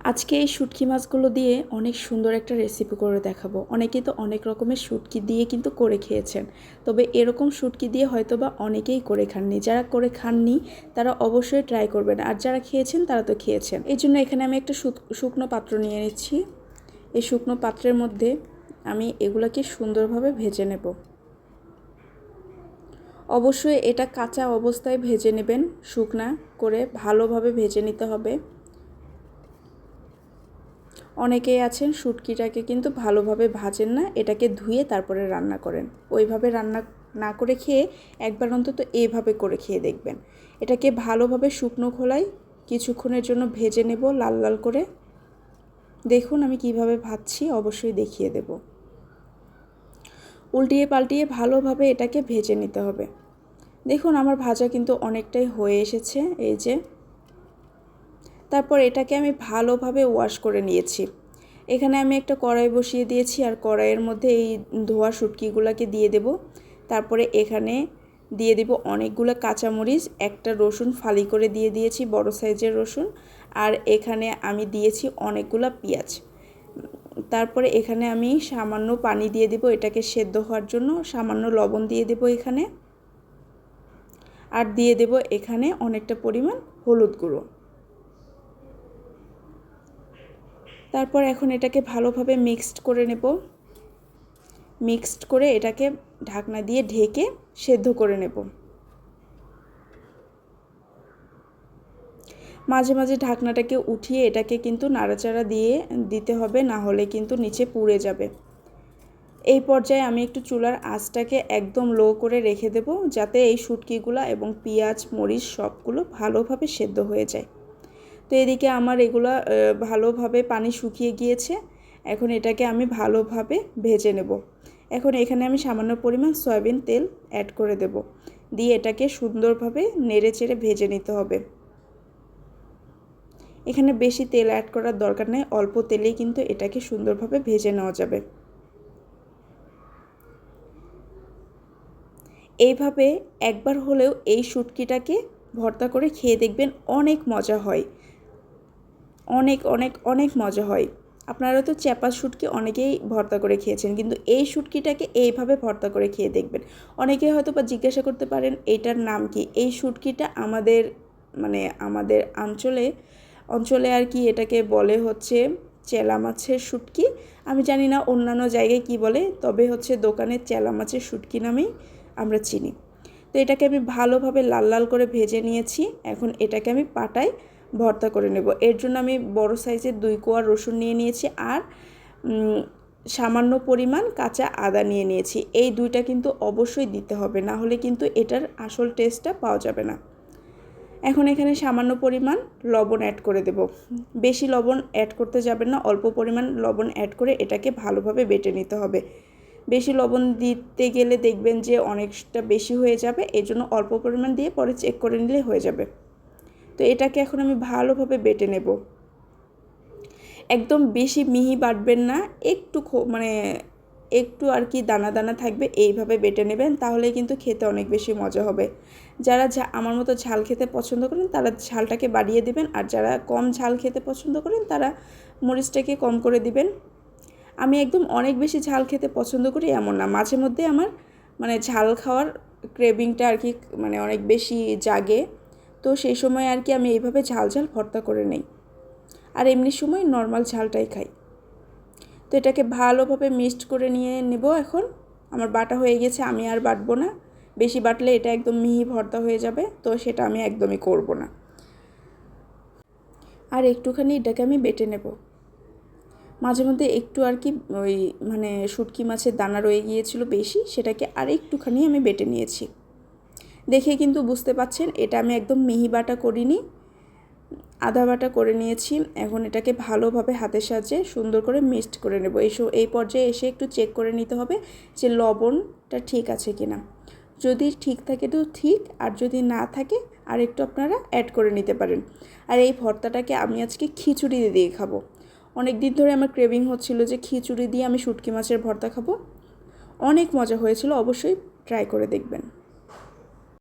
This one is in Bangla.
আজকে এই শুটকি মাছগুলো দিয়ে অনেক সুন্দর একটা রেসিপি করে দেখাবো। অনেকেই তো অনেক রকমের শুটকি দিয়ে কিন্তু করে খেয়েছেন, তবে এরকম শুটকি দিয়ে হয়তোবা অনেকেই করে খাননি। যারা করে খাননি তারা অবশ্যই ট্রাই করবেন, আর যারা খেয়েছেন তারা তো খেয়েছেন। এই জন্য এখানে আমি একটা শুকনো পাত্র নিয়ে নিচ্ছি। এই শুকনো পাত্রের মধ্যে আমি এগুলাকে সুন্দরভাবে ভেজে নেব। অবশ্যই এটা কাঁচা অবস্থায় ভেজে নেবেন, শুকনা করে ভালোভাবে ভেজে নিতে হবে। অনেকেই আছেন শুটকিটাকে কিন্তু ভালোভাবে ভাজেন না, এটাকে ধুয়ে তারপরে রান্না করেন। ওইভাবে রান্না না করে খেয়ে একবার অন্তত এইভাবে করে খেয়ে দেখবেন। এটাকে ভালোভাবে শুকনো খোলায় কিছুক্ষণের জন্য ভেজে নেব লাল লাল করে। দেখুন আমি কিভাবে ভাজছি, অবশ্যই দেখিয়ে দেব। উল্টিয়ে পাল্টিয়ে ভালোভাবে এটাকে ভেজে নিতে হবে। দেখুন আমার ভাজা কিন্তু অনেকটাই হয়ে এসেছে, এই যে। তারপর এটাকে আমি ভালোভাবে ওয়াশ করে নিয়েছি। এখানে আমি একটা কড়াই বসিয়ে দিয়েছি, আর কড়াইয়ের মধ্যে এই ধোয়া শুটকিগুলোকে দিয়ে দেব। তারপরে এখানে দিয়ে দেব অনেকগুলো কাঁচামরিচ, একটা রসুন ফালি করে দিয়ে দিয়েছি, বড় সাইজের রসুন। আর এখানে আমি দিয়েছি অনেকগুলো পেঁয়াজ। তারপরে এখানে আমি সামান্য পানি দিয়ে দেব এটাকে সেদ্ধ হওয়ার জন্য, সামান্য লবণ দিয়ে দেব এখানে, আর দিয়ে দেব এখানে অনেকটা পরিমাণ হলুদ গুঁড়ো। তারপর এখন এটাকে ভালোভাবে মিক্সড করে নেব। মিক্সড করে এটাকে ঢাকনা দিয়ে ঢেকে সেদ্ধ করে নেব। মাঝে মাঝে ঢাকনাটাকে উঠিয়ে এটাকে কিন্তু নাড়াচাড়া দিয়ে দিতে হবে, না হলে কিন্তু নিচে পুড়ে যাবে। এই পর্যায়ে আমি একটু চুলার আঁচটাকে একদম লো করে রেখে দেব, যাতে এই শুটকিগুলো এবং পেঁয়াজ মরিচ সবগুলো ভালোভাবে সেদ্ধ হয়ে যায়। তো এদিকে আমার এগুলো ভালোভাবে পানি শুকিয়ে গিয়েছে। এখন এটাকে আমি ভালোভাবে ভেজে নেব। এখন এখানে আমি সামান্য পরিমাণ সয়াবিন তেল অ্যাড করে দেব, দিয়ে এটাকে সুন্দরভাবে নেড়ে চেড়ে ভেজে নিতে হবে। এখানে বেশি তেল অ্যাড করার দরকার নেই, অল্প তেলেই কিন্তু এটাকে সুন্দরভাবে ভেজে নেওয়া যাবে। এইভাবে একবার হলেও এই শুটকিটাকে ভর্তা করে খেয়ে দেখবেন, অনেক মজা হয়, অনেক অনেক অনেক মজা হয়। আপনারা তো চ্যাপা শুটকি অনেকেই ভর্তা করে খেয়েছেন, কিন্তু এই শুটকিটাকে এইভাবে ভর্তা করে খেয়ে দেখবেন। অনেকে হয়তো বা জিজ্ঞাসা করতে পারেন এইটার নাম কি। এই শুটকিটা আমাদের অঞ্চলে আর কি এটাকে বলে হচ্ছে চেলা মাছের শুটকি। আমি জানি না অন্যান্য জায়গায় কি বলে, তবে হচ্ছে দোকানের চেলা মাছের শুটকি নামেই আমরা চিনি। তো এটাকে আমি ভালোভাবে লাল লাল করে ভেজে নিয়েছি। এখন এটাকে আমি পাটায় ভর্তা করে নেব। এর জন্য আমি বড় সাইজের 2 কোয়া রসুন নিয়ে নিয়েছি, আর সামান্য পরিমাণ কাঁচা আদা নিয়ে নিয়েছি। এই দুইটা কিন্তু অবশ্যই দিতে হবে, না হলে কিন্তু এটার আসল টেস্টটা পাওয়া যাবে না। এখন এখানে সামান্য পরিমাণ লবণ অ্যাড করে দেব। বেশি লবণ অ্যাড করতে যাবেন না, অল্প পরিমাণ লবণ অ্যাড করে এটাকে ভালোভাবে বেটে নিতে হবে। বেশি লবণ দিতে গেলে দেখবেন যে অনেকটা বেশি হয়ে যাবে, এই জন্য অল্প পরিমাণ দিয়ে পরে চেক করে নিলে হয়ে যাবে। তো এটাকে এখন আমি ভালোভাবে বেটে নেব। একদম বেশি মিহি বাটবেন না, একটু আর কি দানা দানা থাকবে, এইভাবে বেটে নেবেন, তাহলে কিন্তু খেতে অনেক বেশি মজা হবে। যারা আমার মতো ঝাল খেতে পছন্দ করেন তারা ঝালটাকে বাড়িয়ে দিবেন, আর যারা কম ঝাল খেতে পছন্দ করেন তারা মরিচটাকে কম করে দিবেন। আমি একদম অনেক বেশি ঝাল খেতে পছন্দ করি এমন না, মাঝে মধ্যে আমার ঝাল খাওয়ার ক্রেভিংটা আর কি অনেক বেশি জাগে। তো সেই সময় আর কি আমি এইভাবে ঝাল ঝাল ভর্তা করে নেই, আর এমনি সময় নর্মাল ঝালটাই খাই। তো এটাকে ভালোভাবে মিক্সড করে নিয়ে নেব। এখন আমার বাটা হয়ে গেছে, আমি আর বাটবো না। বেশি বাটলে এটা একদম মিহি ভর্তা হয়ে যাবে, তো সেটা আমি একদমই করব না। আর একটুখানি এটাকে আমি বেটে নেব। মাঝে মধ্যে একটু আর কি শুটকি মাছের দানা রয়ে গিয়েছিল বেশি, সেটাকে আর একটুখানি আমি বেটে নিয়েছি। দেখে কিন্তু বুঝতে পাচ্ছেন এটা আমি একদম মিহি বাটা করিনি, আধা বাটা করে নিয়েছি। এখন এটাকে ভালোভাবে হাতের সাহায্যে সুন্দর করে মিক্সড করে নেব। এই পর্যায়ে এসে একটু চেক করে নিতে হবে যে লবণটা ঠিক আছে কিনা। যদি ঠিক থাকে তো ঠিক, আর যদি না থাকে আর একটু আপনারা অ্যাড করে নিতে পারেন। আর এই ভর্তাটাকে আমি আজকে খিচুড়ি দিয়ে খাবো। অনেক দিন ধরে আমার ক্রেভিং হচ্ছিল যে খিচুড়ি দিয়ে আমি শুটকি মাছের ভর্তা খাবো। অনেক মজা হয়েছিল, অবশ্যই ট্রাই করে দেখবেন।